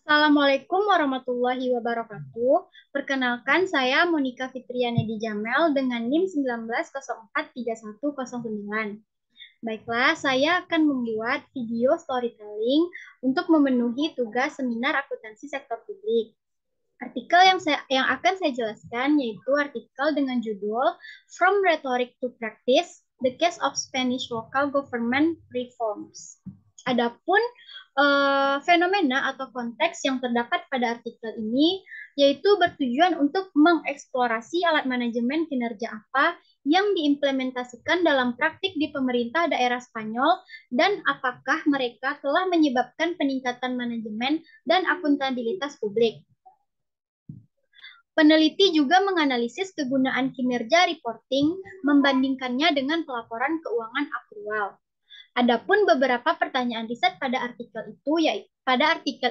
Assalamualaikum warahmatullahi wabarakatuh. Perkenalkan, saya Monika Fitriana di Jamel dengan NIM 19043109. Baiklah, saya akan membuat video storytelling untuk memenuhi tugas seminar akuntansi sektor publik. Artikel yang akan saya jelaskan yaitu artikel dengan judul From Rhetoric to Practice: The Case of Spanish Local Government Reforms. Adapun fenomena atau konteks yang terdapat pada artikel ini yaitu bertujuan untuk mengeksplorasi alat manajemen kinerja apa yang diimplementasikan dalam praktik di pemerintah daerah Spanyol dan apakah mereka telah menyebabkan peningkatan manajemen dan akuntabilitas publik. Peneliti juga menganalisis kegunaan kinerja reporting, membandingkannya dengan pelaporan keuangan akrual. Adapun beberapa pertanyaan riset pada artikel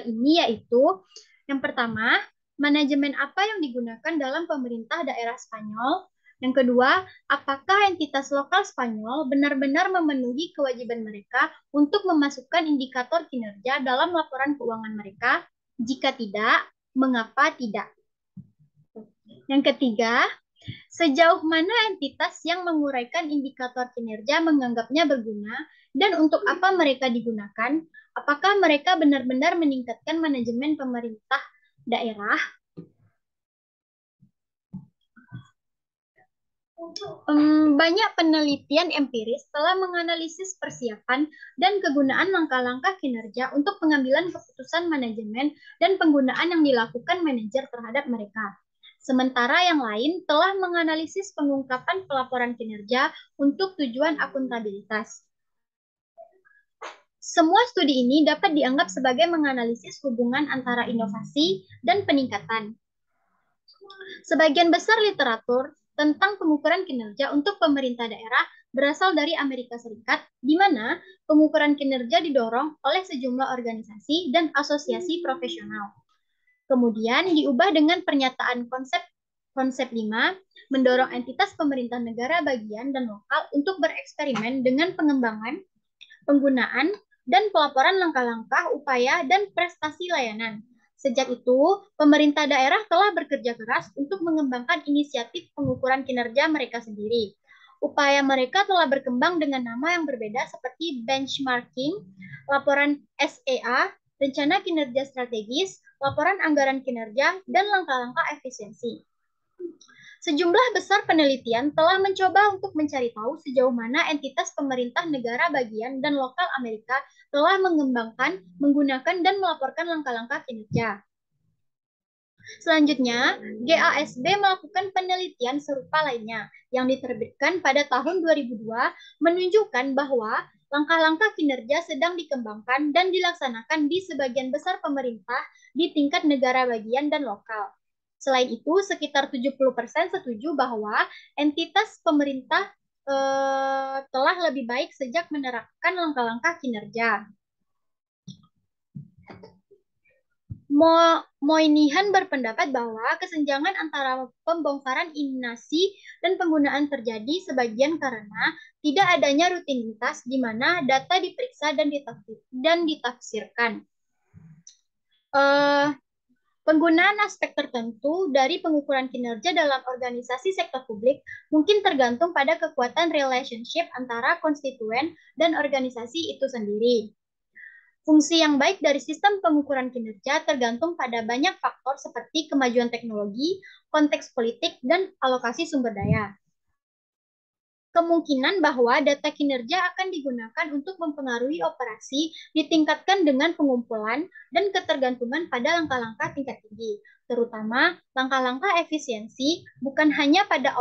ini yaitu yang pertama, manajemen apa yang digunakan dalam pemerintah daerah Spanyol? Yang kedua, apakah entitas lokal Spanyol benar-benar memenuhi kewajiban mereka untuk memasukkan indikator kinerja dalam laporan keuangan mereka? Jika tidak, mengapa tidak? Yang ketiga, sejauh mana entitas yang menguraikan indikator kinerja menganggapnya berguna dan untuk apa mereka digunakan? Apakah mereka benar-benar meningkatkan manajemen pemerintah daerah? Banyak penelitian empiris telah menganalisis persiapan dan kegunaan langkah-langkah kinerja untuk pengambilan keputusan manajemen dan penggunaan yang dilakukan manajer terhadap mereka. Sementara yang lain telah menganalisis pengungkapan pelaporan kinerja untuk tujuan akuntabilitas. Semua studi ini dapat dianggap sebagai menganalisis hubungan antara inovasi dan peningkatan. Sebagian besar literatur tentang pengukuran kinerja untuk pemerintah daerah berasal dari Amerika Serikat, di mana pengukuran kinerja didorong oleh sejumlah organisasi dan asosiasi profesional. Kemudian diubah dengan pernyataan konsep 5, mendorong entitas pemerintah negara bagian dan lokal untuk bereksperimen dengan pengembangan, penggunaan, dan pelaporan langkah-langkah, upaya, dan prestasi layanan. Sejak itu, pemerintah daerah telah bekerja keras untuk mengembangkan inisiatif pengukuran kinerja mereka sendiri. Upaya mereka telah berkembang dengan nama yang berbeda seperti benchmarking, laporan SEA, rencana kinerja strategis, laporan anggaran kinerja, dan langkah-langkah efisiensi. Sejumlah besar penelitian telah mencoba untuk mencari tahu sejauh mana entitas pemerintah negara bagian dan lokal Amerika telah mengembangkan, menggunakan, dan melaporkan langkah-langkah kinerja. Selanjutnya, GASB melakukan penelitian serupa lainnya yang diterbitkan pada tahun 2002 menunjukkan bahwa langkah-langkah kinerja sedang dikembangkan dan dilaksanakan di sebagian besar pemerintah di tingkat negara bagian dan lokal. Selain itu, sekitar 70% setuju bahwa entitas pemerintah telah lebih baik sejak menerapkan langkah-langkah kinerja. Moynihan berpendapat bahwa kesenjangan antara pembongkaran inasi dan penggunaan terjadi sebagian karena tidak adanya rutinitas di mana data diperiksa dan ditafsirkan. Penggunaan aspek tertentu dari pengukuran kinerja dalam organisasi sektor publik mungkin tergantung pada kekuatan relationship antara konstituen dan organisasi itu sendiri. Fungsi yang baik dari sistem pengukuran kinerja tergantung pada banyak faktor seperti kemajuan teknologi, konteks politik, dan alokasi sumber daya. Kemungkinan bahwa data kinerja akan digunakan untuk mempengaruhi operasi ditingkatkan dengan pengumpulan dan ketergantungan pada langkah-langkah tingkat tinggi, terutama langkah-langkah efisiensi, bukan hanya pada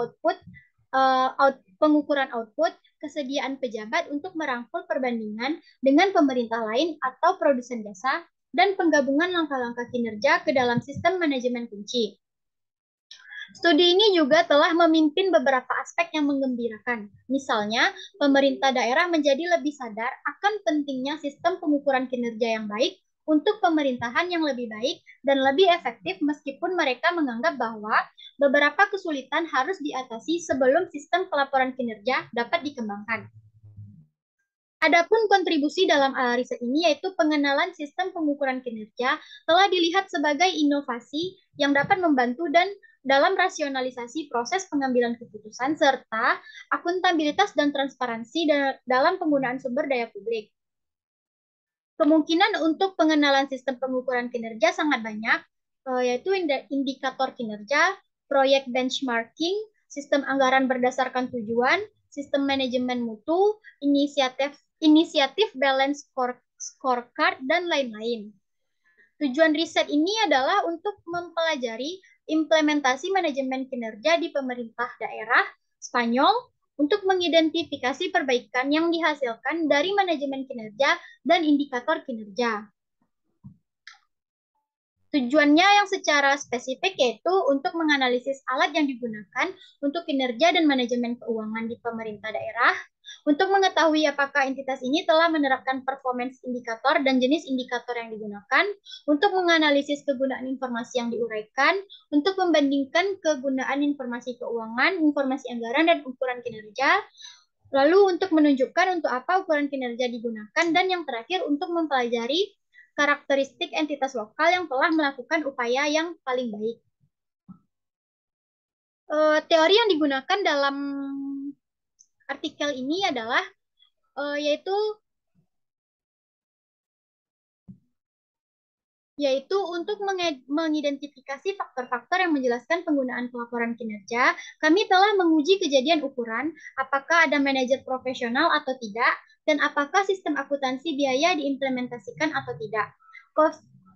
pengukuran output, kesediaan pejabat untuk merangkul perbandingan dengan pemerintah lain atau produsen jasa, dan penggabungan langkah-langkah kinerja ke dalam sistem manajemen kunci. Studi ini juga telah memimpin beberapa aspek yang menggembirakan. Misalnya, pemerintah daerah menjadi lebih sadar akan pentingnya sistem pengukuran kinerja yang baik untuk pemerintahan yang lebih baik dan lebih efektif meskipun mereka menganggap bahwa beberapa kesulitan harus diatasi sebelum sistem pelaporan kinerja dapat dikembangkan. Adapun kontribusi dalam riset ini yaitu pengenalan sistem pengukuran kinerja telah dilihat sebagai inovasi yang dapat membantu dan dalam rasionalisasi proses pengambilan keputusan serta akuntabilitas dan transparansi dalam penggunaan sumber daya publik. Kemungkinan untuk pengenalan sistem pengukuran kinerja sangat banyak, yaitu indikator kinerja, proyek benchmarking, sistem anggaran berdasarkan tujuan, sistem manajemen mutu, inisiatif balance scorecard, dan lain-lain. Tujuan riset ini adalah untuk mempelajari implementasi manajemen kinerja di pemerintah daerah Spanyol untuk mengidentifikasi perbaikan yang dihasilkan dari manajemen kinerja dan indikator kinerja. Tujuannya yang secara spesifik yaitu untuk menganalisis alat yang digunakan untuk kinerja dan manajemen keuangan di pemerintah daerah, untuk mengetahui apakah entitas ini telah menerapkan performance indikator dan jenis indikator yang digunakan, untuk menganalisis kegunaan informasi yang diuraikan, untuk membandingkan kegunaan informasi keuangan, informasi anggaran, dan ukuran kinerja, lalu untuk menunjukkan untuk apa ukuran kinerja digunakan, dan yang terakhir untuk mempelajari karakteristik entitas lokal yang telah melakukan upaya yang paling baik. Teori yang digunakan dalam artikel ini adalah yaitu untuk mengidentifikasi faktor-faktor yang menjelaskan penggunaan pelaporan kinerja, kami telah menguji kejadian ukuran, apakah ada manajer profesional atau tidak, dan apakah sistem akuntansi biaya diimplementasikan atau tidak.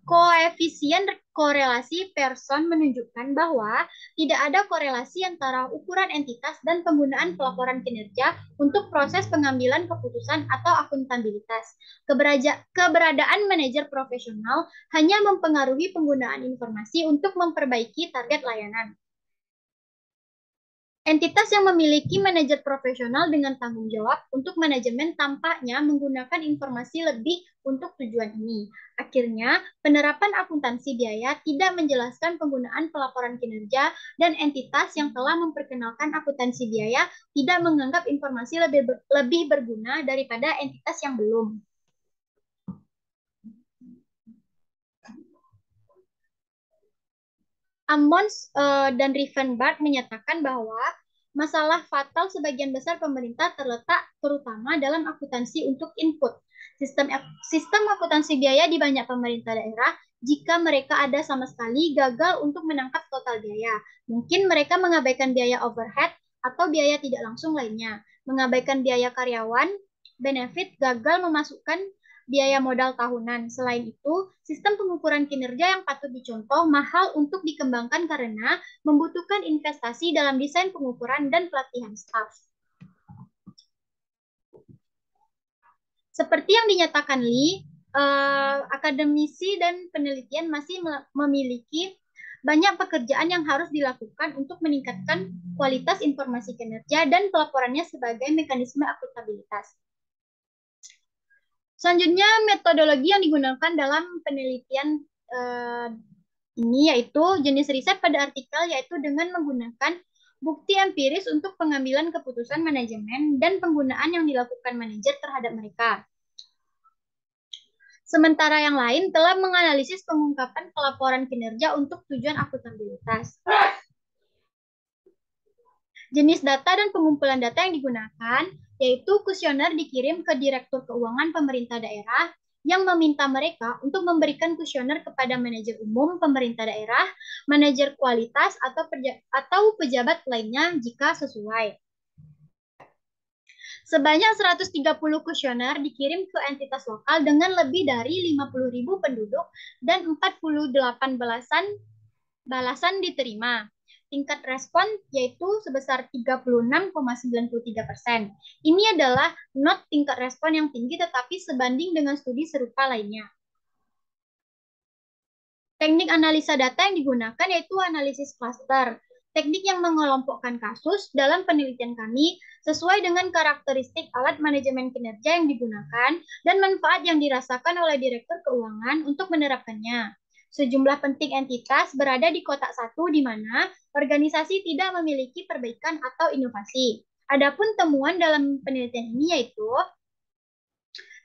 Koefisien korelasi Pearson menunjukkan bahwa tidak ada korelasi antara ukuran entitas dan penggunaan pelaporan kinerja untuk proses pengambilan keputusan atau akuntabilitas. Keberadaan manajer profesional hanya mempengaruhi penggunaan informasi untuk memperbaiki target layanan. Entitas yang memiliki manajer profesional dengan tanggung jawab untuk manajemen tampaknya menggunakan informasi lebih untuk tujuan ini. Akhirnya, penerapan akuntansi biaya tidak menjelaskan penggunaan pelaporan kinerja dan entitas yang telah memperkenalkan akuntansi biaya tidak menganggap informasi lebih berguna daripada entitas yang belum. Ammons dan Riefenbach menyatakan bahwa masalah fatal sebagian besar pemerintah terletak terutama dalam akuntansi untuk input. Sistem akuntansi biaya di banyak pemerintah daerah, jika mereka ada sama sekali gagal untuk menangkap total biaya. Mungkin mereka mengabaikan biaya overhead atau biaya tidak langsung lainnya. Mengabaikan biaya karyawan, benefit, gagal memasukkan biaya modal tahunan. Selain itu, sistem pengukuran kinerja yang patut dicontoh mahal untuk dikembangkan karena membutuhkan investasi dalam desain pengukuran dan pelatihan staf. Seperti yang dinyatakan Lee, akademisi dan penelitian masih memiliki banyak pekerjaan yang harus dilakukan untuk meningkatkan kualitas informasi kinerja dan pelaporannya sebagai mekanisme akuntabilitas. Selanjutnya, metodologi yang digunakan dalam penelitian ini yaitu jenis riset pada artikel yaitu dengan menggunakan bukti empiris untuk pengambilan keputusan manajemen dan penggunaan yang dilakukan manajer terhadap mereka. Sementara yang lain telah menganalisis pengungkapan pelaporan kinerja untuk tujuan akuntabilitas. Jenis data dan pengumpulan data yang digunakan yaitu kuesioner dikirim ke Direktur Keuangan Pemerintah Daerah yang meminta mereka untuk memberikan kuesioner kepada manajer umum pemerintah daerah, manajer kualitas, atau pejabat lainnya jika sesuai. Sebanyak 130 kuesioner dikirim ke entitas lokal dengan lebih dari 50.000 penduduk dan 48 balasan diterima. Tingkat respon yaitu sebesar 36,93%. Ini adalah not tingkat respon yang tinggi tetapi sebanding dengan studi serupa lainnya. Teknik analisa data yang digunakan yaitu analisis cluster. Teknik yang mengelompokkan kasus dalam penelitian kami sesuai dengan karakteristik alat manajemen kinerja yang digunakan dan manfaat yang dirasakan oleh Direktur Keuangan untuk menerapkannya. Sejumlah penting entitas berada di kotak 1 di mana organisasi tidak memiliki perbaikan atau inovasi. Adapun temuan dalam penelitian ini yaitu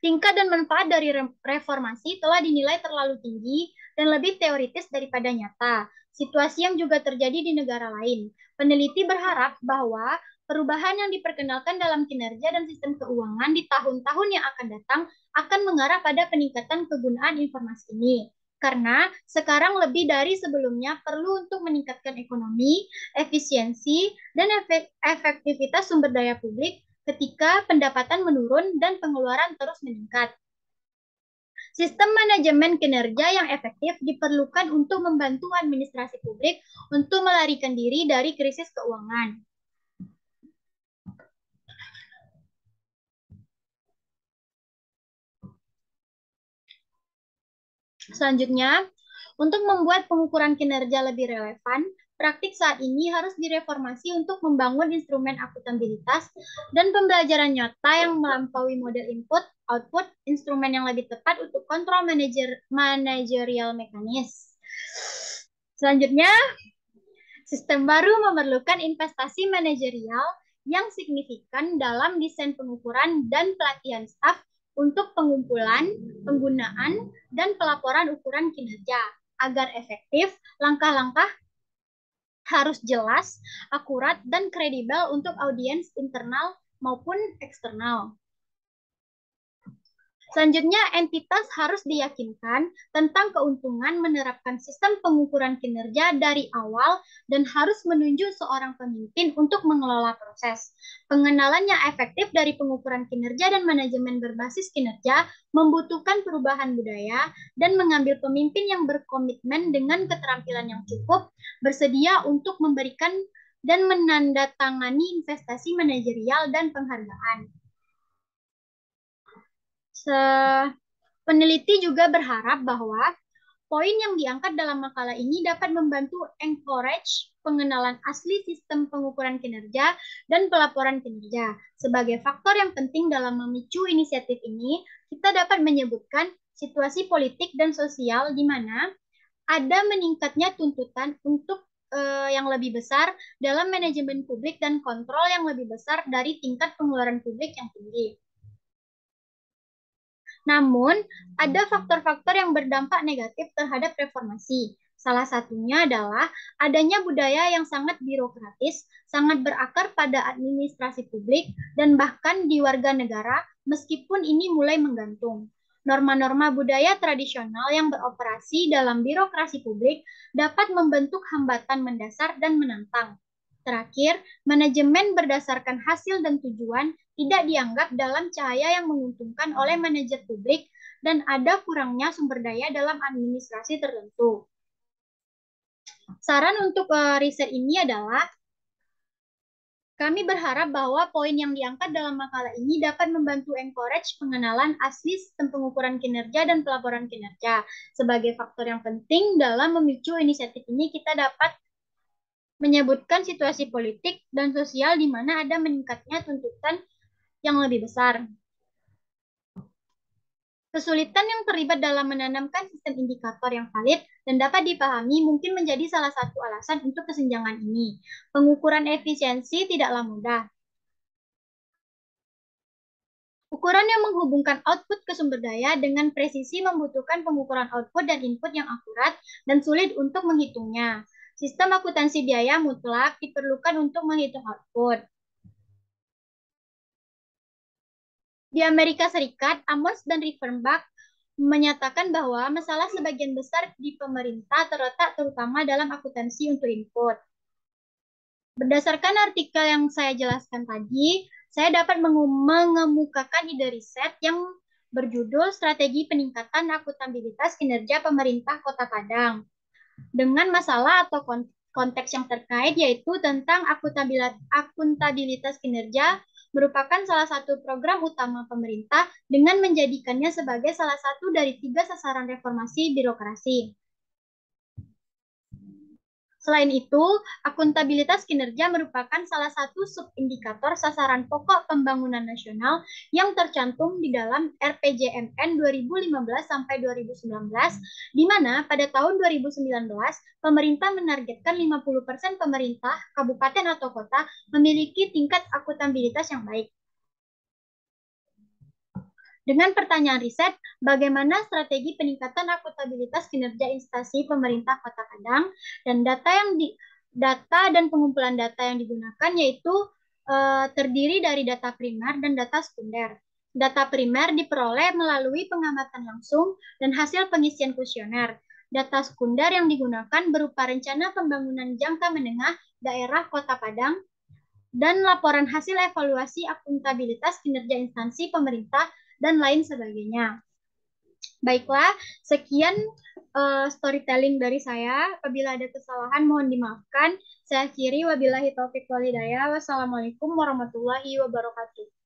Tingkat dan manfaat dari reformasi telah dinilai terlalu tinggi dan lebih teoritis daripada nyata, situasi yang juga terjadi di negara lain. Peneliti berharap bahwa perubahan yang diperkenalkan dalam kinerja dan sistem keuangan di tahun-tahun yang akan datang akan mengarah pada peningkatan kegunaan informasi ini. Karena sekarang lebih dari sebelumnya perlu untuk meningkatkan ekonomi, efisiensi, dan efektivitas sumber daya publik ketika pendapatan menurun dan pengeluaran terus meningkat. Sistem manajemen kinerja yang efektif diperlukan untuk membantu administrasi publik untuk melarikan diri dari krisis keuangan. Selanjutnya, untuk membuat pengukuran kinerja lebih relevan, praktik saat ini harus direformasi untuk membangun instrumen akuntabilitas dan pembelajaran nyata yang melampaui model input, output, instrumen yang lebih tepat untuk kontrol manajerial mekanis. Selanjutnya, sistem baru memerlukan investasi manajerial yang signifikan dalam desain pengukuran dan pelatihan staf untuk pengumpulan, penggunaan, dan pelaporan ukuran kinerja. Agar efektif, langkah-langkah harus jelas, akurat, dan kredibel untuk audiens internal maupun eksternal. Selanjutnya, entitas harus diyakinkan tentang keuntungan menerapkan sistem pengukuran kinerja dari awal dan harus menunjuk seorang pemimpin untuk mengelola proses. Pengenalan yang efektif dari pengukuran kinerja dan manajemen berbasis kinerja membutuhkan perubahan budaya dan mengambil pemimpin yang berkomitmen dengan keterampilan yang cukup, bersedia untuk memberikan dan menandatangani investasi manajerial dan penghargaan. Peneliti juga berharap bahwa poin yang diangkat dalam makalah ini dapat membantu encourage pengenalan asli sistem pengukuran kinerja dan pelaporan kinerja. Sebagai faktor yang penting dalam memicu inisiatif ini, kita dapat menyebutkan situasi politik dan sosial di mana ada meningkatnya tuntutan untuk yang lebih besar dalam manajemen publik dan kontrol yang lebih besar dari tingkat pengeluaran publik yang tinggi. Namun, ada faktor-faktor yang berdampak negatif terhadap reformasi. Salah satunya adalah adanya budaya yang sangat birokratis, sangat berakar pada administrasi publik, dan bahkan di warga negara, meskipun ini mulai menggantung. Norma-norma budaya tradisional yang beroperasi dalam birokrasi publik dapat membentuk hambatan mendasar dan menantang. Terakhir, manajemen berdasarkan hasil dan tujuan tidak dianggap dalam cahaya yang menguntungkan oleh manajer publik dan ada kurangnya sumber daya dalam administrasi tertentu. Saran untuk riset ini adalah kami berharap bahwa poin yang diangkat dalam makalah ini dapat membantu encourage pengenalan asli sistem pengukuran kinerja dan pelaporan kinerja. Sebagai faktor yang penting dalam memicu inisiatif ini, kita dapat menyebutkan situasi politik dan sosial di mana ada meningkatnya tuntutan yang lebih besar. Kesulitan yang terlibat dalam menanamkan sistem indikator yang valid dan dapat dipahami mungkin menjadi salah satu alasan untuk kesenjangan ini. Pengukuran efisiensi tidaklah mudah. Ukuran yang menghubungkan output ke sumber daya dengan presisi membutuhkan pengukuran output dan input yang akurat dan sulit untuk menghitungnya. Sistem akuntansi biaya mutlak diperlukan untuk menghitung output. Di Amerika Serikat, Amos dan Riefenbach menyatakan bahwa masalah sebagian besar di pemerintah terletak terutama dalam akuntansi untuk input. Berdasarkan artikel yang saya jelaskan tadi, saya dapat mengemukakan ide riset yang berjudul Strategi Peningkatan Akuntabilitas Kinerja Pemerintah Kota Padang. Dengan masalah atau konteks yang terkait yaitu tentang akuntabilitas kinerja merupakan salah satu program utama pemerintah dengan menjadikannya sebagai salah satu dari 3 sasaran reformasi birokrasi. Selain itu, akuntabilitas kinerja merupakan salah satu subindikator sasaran pokok pembangunan nasional yang tercantum di dalam RPJMN 2015-2019, di mana pada tahun 2019, pemerintah menargetkan 50% pemerintah, kabupaten atau kota memiliki tingkat akuntabilitas yang baik. Dengan pertanyaan riset, bagaimana strategi peningkatan akuntabilitas kinerja instansi pemerintah Kota Padang dan data dan pengumpulan data yang digunakan yaitu terdiri dari data primer dan data sekunder. Data primer diperoleh melalui pengamatan langsung dan hasil pengisian kuesioner. Data sekunder yang digunakan berupa rencana pembangunan jangka menengah daerah Kota Padang dan laporan hasil evaluasi akuntabilitas kinerja instansi pemerintah dan lain sebagainya. Baiklah, sekian storytelling dari saya. Apabila ada kesalahan mohon dimaafkan. Saya akhiri wabillahi taufik walhidayah. Wassalamualaikum warahmatullahi wabarakatuh.